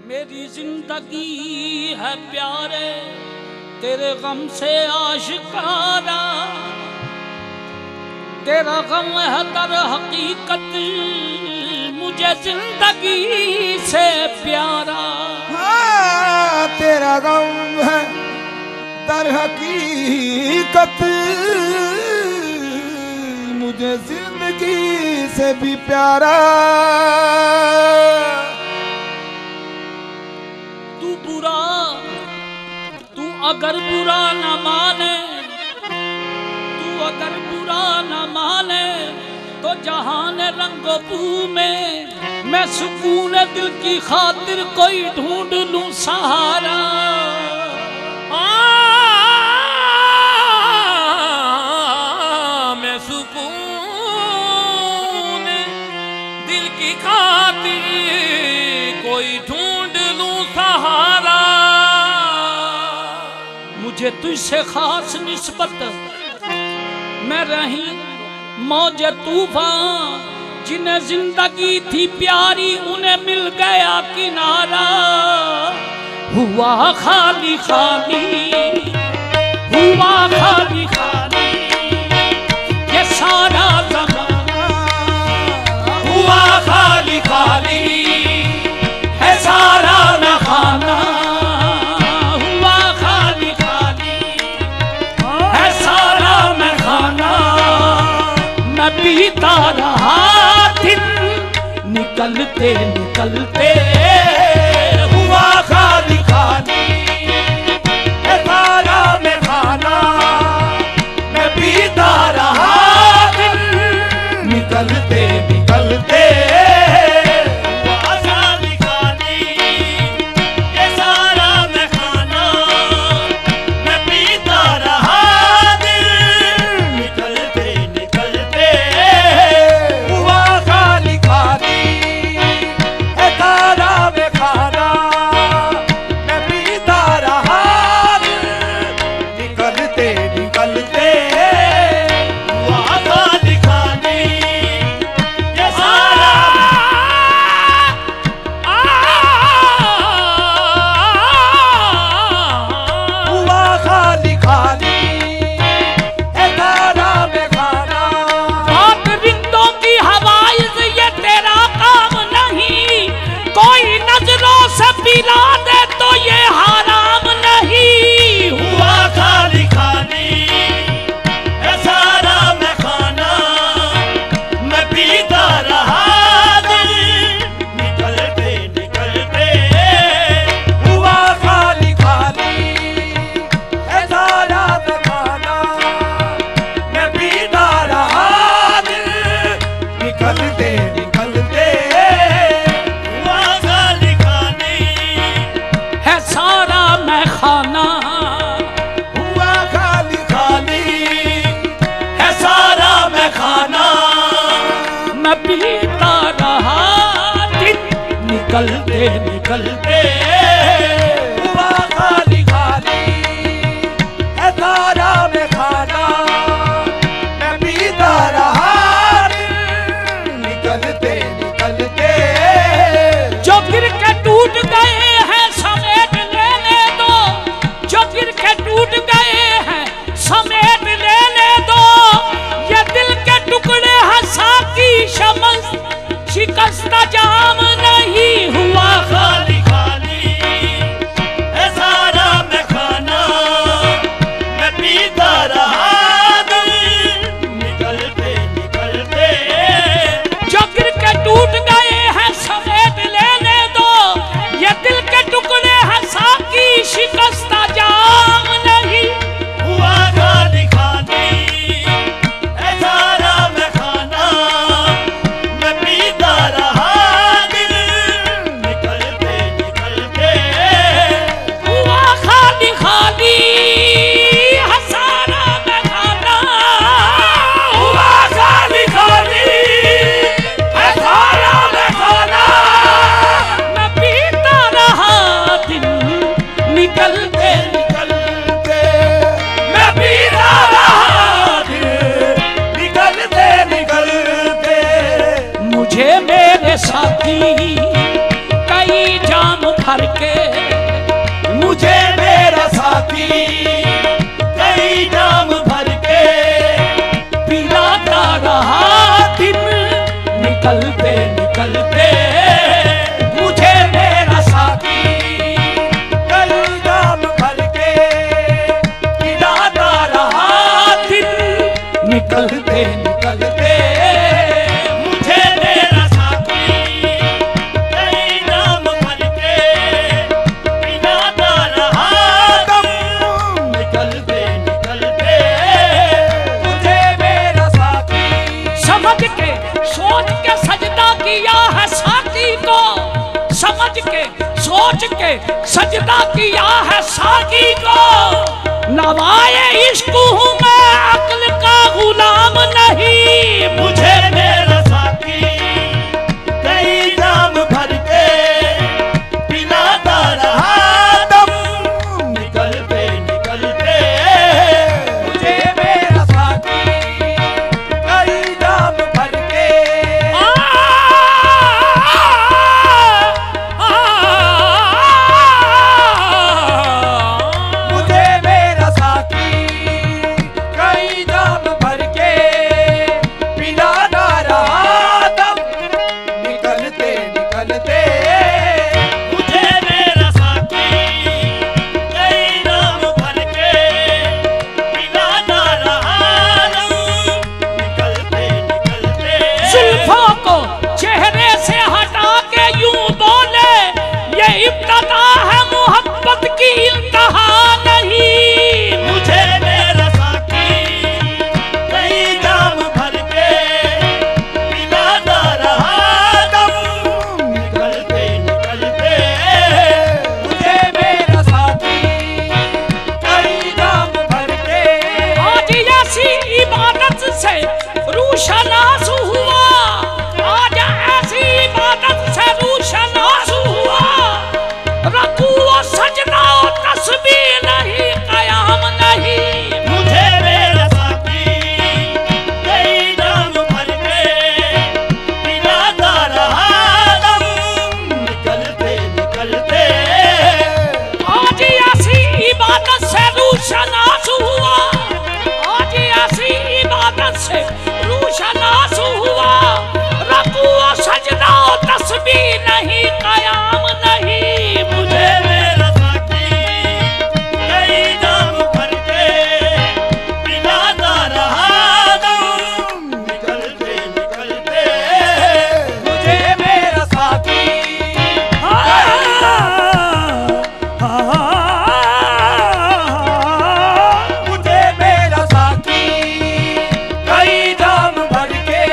मेरी जिंदगी है प्यारे तेरे गम से आशिकारा, तेरा गम है दर हकीकत मुझे जिंदगी से प्यारा। हाँ, तेरा गम है दर हकीकत मुझे जिंदगी से भी प्यारा। तू अगर बुरा न माने, तू अगर बुरा न माने तो जहान रंगो बू में मैं सुकून दिल की खातिर कोई ढूंढ लूं सहारा। मैं सुकून दिल की खातिर कोई ढूंढ लूं सहारा। मुझे तुझसे खास निस्बत मैं रही मौज तूफान, जिन्हें जिंदगी थी प्यारी उन्हें मिल गया किनारा। हुआ खाली खाली, हुआ खाली खाली ये सारा ज़माना, हुआ खाली खाली है सारा न खाना। हुआ खाली खाली है सारा न खाना। मैं पीता रहा दिन निकलते निकलते, हुआ खाली खाली है सारा में खाना। मैं पीता रहा दिन निकलते निकलते, हुआ खाली खाली ये सारा में खाना। मैं पीता रहा दिन निकलते निकलते, हुआ खाली खाली है सारा में खाना। मैं पीता रहा निकलते निकलते हुआ खाली खाली ये सारा। हुआ खाली खाली है सारा में खाना। आप रिंदों की हवाइज ये तेरा काम नहीं, कोई नजरों से पिला दे तो ये हराम नहीं। हुआ खाली खाली है सारा में खाना। मैं पीता रहा दिन निकलते निकलते, हुआ खाली खाली है सारा में खाना। मैं पीता रहा दिल निकलते निकलते, हुआ खाली खाली है सारा मैं खाना। हुआ खाली खाली है सारा मैं खाना। मैं पीता रहा दिन निकलते निकलते, हुआ खाली खाली है सारा में खाना। मैं पीता रहा दिल निकलते निकलते, जो गिर के टूट गए हैं समेट लेने दो, जो गिर के टूट गए हैं समेट लेने दो। ये दिल के टुकड़े हैं साकी शमस शिकस्ता जाम नहीं। हुआ खाली खाली भर के मुझे मेरा साथी कई जाम भर के पिलाता रहा दिन निकलते निकलते। मुझे मेरा साथी कई जाम भर के पिलाता रहा दिन निकलते निकलते। मुझे मेरा साथी कई जाम भर के पिलाता रहा दम निकलते निकलते। मुझे मेरा साथी समझ के सोच के सजदा किया है साकी को, समझ के सोच के सजदा किया है साकी को। नवाए इश्क हूँ मैं अक्ल का गुलाम नहीं। मुझे मेरा साथी कई जाम भर के पिलाता रहा दम निकलते निकलते। मुझे मेरा साथी कई जाम भर के मुझे मेरा साथी कई जाम भर के पिलाता रहा दम निकलते निकलते। मुझे मेरा साथी कई जाम भर के पिलाता रहा दम निकलते निकलते। जुल्फों को चेहरे से हटा के यूं बोले ये इब्तदा है मोहब्बत की इंतहा नहीं। मुझे मेरा साथी कई जाम भर के पिलाता रहा दम निकलते निकलते। मुझे मेरा साथी कई जाम भर के आज ऐसी इबादत से रूशनास हुआ, आज ऐसी इबादत से रूशनास हुआ। रकू और सजना और तस्बीह नहीं कयाम नहीं। मुझे मेरा साथी कई जाम भर के पिलाता रहा दम निकलते निकलते। आज ऐसी इबादत से रूशनास हुआ, आज ऐसी इबादत से रूशनास हुआ। रकू और सजना और तस्बीह नहीं कयाम नहीं। मुझे मेरा साथी कई जाम भर के पिलाता रहा दम निकलते निकलते। मुझे मेरा साथी मुझे मेरा साथी कई जाम भर के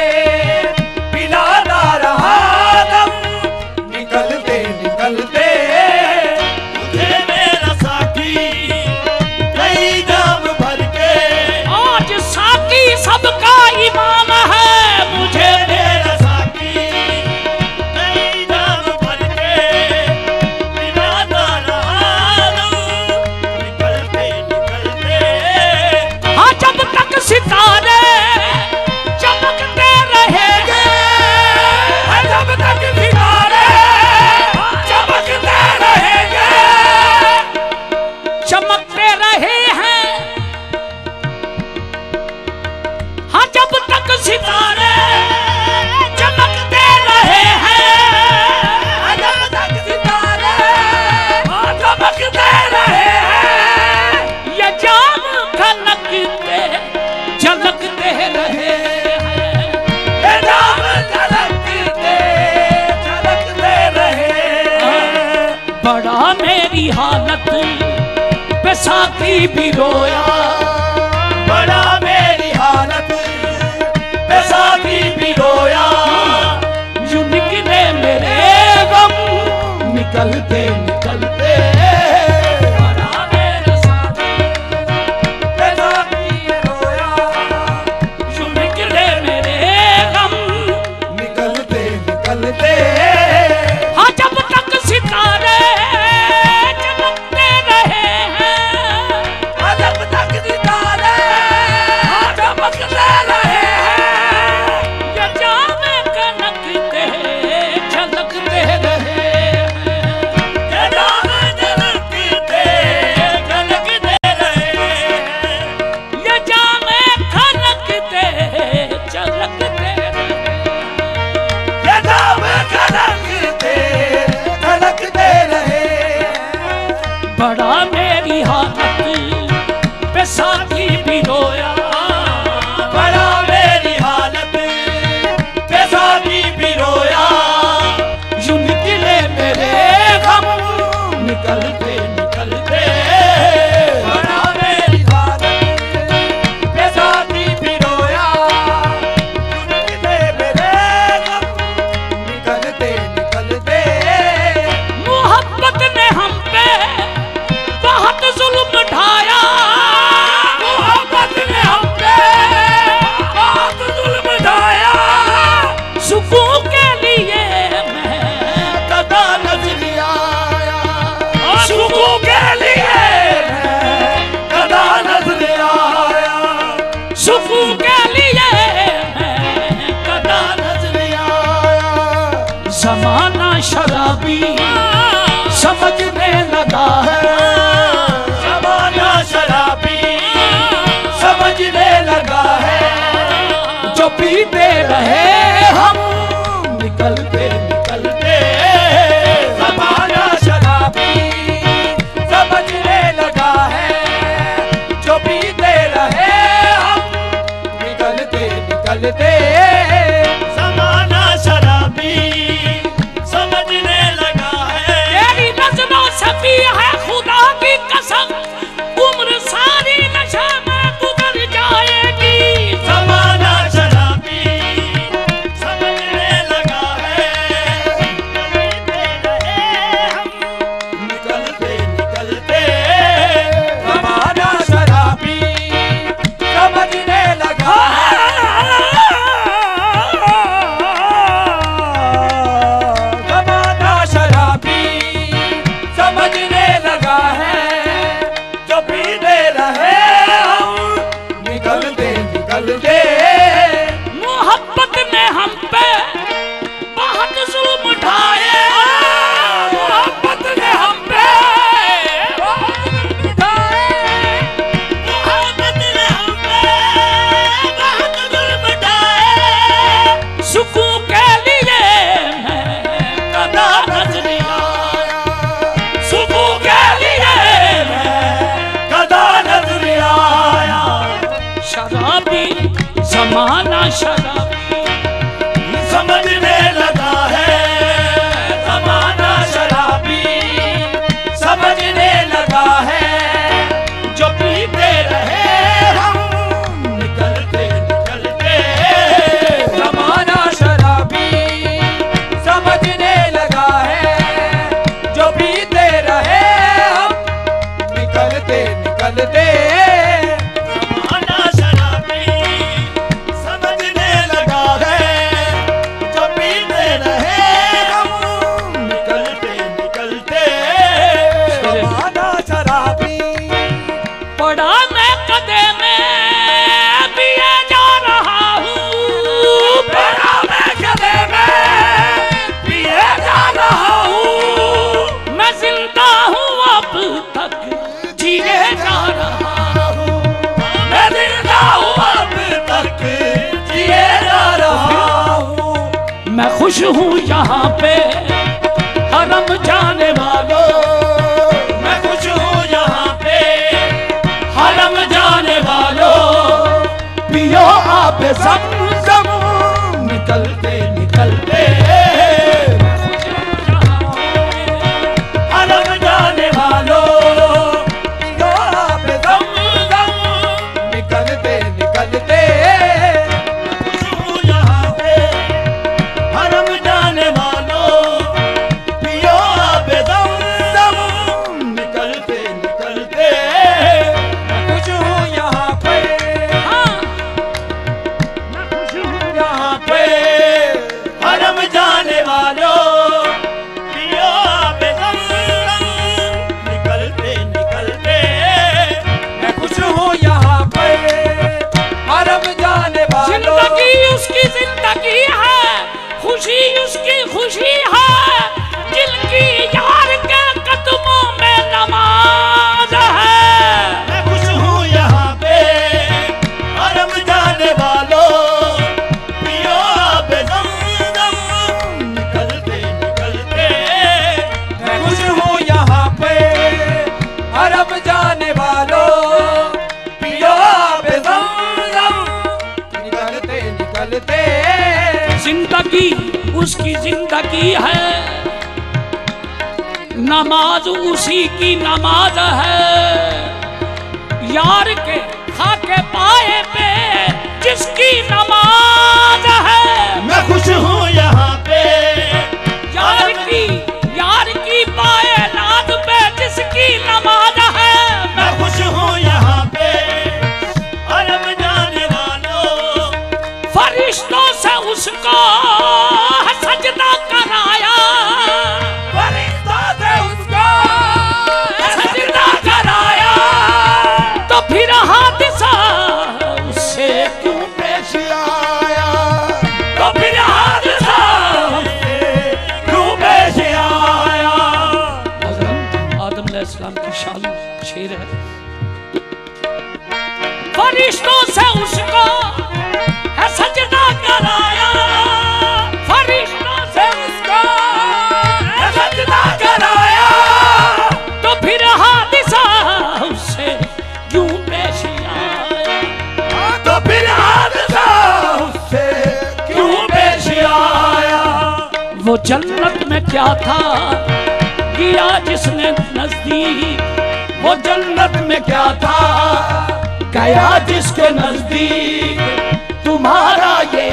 पिलाता रहा दम निकलते निकलते। मुझे मेरा साथी कई जाम भर के आज साकी सबका ईमान है। मुझे मेरा साथी कई जाम भर के पिलाता रहा दम निकलते निकलते। हाँ जब तक सितारे चमकते रहेंगे, जब तक सितारे चमकते रहेंगे चमकते रहे हैं। हाँ जब तक सितारे चमकते रहे हैं, जब तक सितारे चमकते रहे हैं। ये जाम खलकते झलकते रहे हैं। ये जाम झलकते झलकते रहे हैं। बड़ा मेरी हालत पे साकी भी रोया, बड़ा मेरी हालत पे साथी भी रोया। यूं निकले मेरे गम निकलते निकलते। बड़ा मेरा साथी पे साथी रोया यूं निकले मेरे गम। निकलते निकलते। हाँ जब तक सितारे चमकते रहे हैं, जब तक सितारे चमकते रहे हैं। ये जाम निकलते निकलते बड़ा मेरी हालत के साथी भी रोया, चुनते मेरे गम निकलते निकलते। मोहब्बत ने हम पे बहुत जुल्म ढाया, मोहब्बत ने हम पे बहुत जुल्म ढाया, सुकून के लिए मैं कदा नजर आया, सुकून के लिए मैं कदा नजर आया, सुकून के लिए मैं कदा नजर आया। ज़माना शराबी समझने लगा है, ज़माना शराबी समझने लगा है, जो पीते रहे हम निकलते निकलते। ज़माना शराबी समझने लगा है, जो पीते रहे हम निकलते निकलते। ज़माना शराबी समझने लगा है, तेरी नजरों से भी है खुदा की कसम, उम्र सारी नशा में गुजर जाएगी। ज़माना शराबी समझने लगा है, निकलते रहे हम निकलते निकलते। ज़माना शराबी समझने लगा है, ज़माना शराबी समझने लगा है, जो पीते रहे हम निकलते निकलते। मोहब्बत ने हम पे बहुत जुल्म ढाए, मोहब्बत ने हम पे बहुत जुल्म ढाए, मोहब्बत ने हम पे बहुत जुल्म ढाए, सुकून के लिए मैं कदा नजर आया, सुकून के लिए मैं कदा नजर आया। शराबी ज़माना शराबी समझने लगा है, ज़माना शराबी समझने लगा है, जो पीते रहे हम निकलते निकलते। ज़माना शराबी समझने लगा है, जो पीते रहे हम निकलते निकलते। ज़माना शराबी समझने लगा है, जो पीते रहे हम निकलते निकलते। ज़माना शराबी पड़ा मैं कदे में पिए जा रहा हूँ, बड़ा मैं गले में पिए जा रहा हूँ, मैं जिंदा हूँ अब तक जिए जा रहा हूँ। मैं जिंदा हूँ अब तक जिए जा रहा हूँ। मैं खुश हूँ यहाँ पे हरम जाने वालों, मैं खुश हूँ यहाँ पे हरम जाने वालों, पियो आप ज़म-ज़म निकलते निकलते। हरम जाने वालों, पियो आप दम दम निकलते निकलते। खुश हूँ यहाँ पे हरम जाने वालों, पियो आप दम दम निकलते निकलते। खुश हूँ यहाँ पे, हाँ, यहाँ पे हरम जाने वालों, पियो आप दम दम निकलते निकलते। मैं खुश हूँ यहाँ पे हरम जाने वालों। जिंदगी उसकी जिंदगी है, खुशी उसकी खुशी है, जिनकी यार के कदमों में नमाज है। मैं खुश हूँ यहाँ पे हरम जाने वालों, पियो आप दम दम निकलते निकलते। मैं खुश हूँ यहाँ पे हरम जाने वालों, पियो आप दम दम निकलते निकलते। जिंदगी उसकी जिंदगी है, नमाज उसी की नमाज है, यार के खाके पाए पे जिसकी नमाज है। मैं खुश हूँ यहाँ पे यार की पाए नाद पे जिसकी नमाज है। मैं खुश हूँ यहाँ पे अरब जाने वालों, फरिश्तों से उसको सजदा कराया, फरिश्तों से उसको सजदा कराया, तो फिर हादिसा उससे क्यों पेश आया, तो फिर हादसा उससे क्यों पेश आया। आदम अलैहिस्सलाम की शान शेर है। फरिश्तों से उसको है सजदा कराया, फरिश्तों से उसको है सजदा कराया, तो फिर हादिसा उससे क्यों पेश आया, तो फिर हादसा उससे क्यों पेश आया। वो जन्नत में क्या था गया जिसने नजदीक, वो जन्नत में क्या था गया जिसके नजदीक, तुम्हारा ये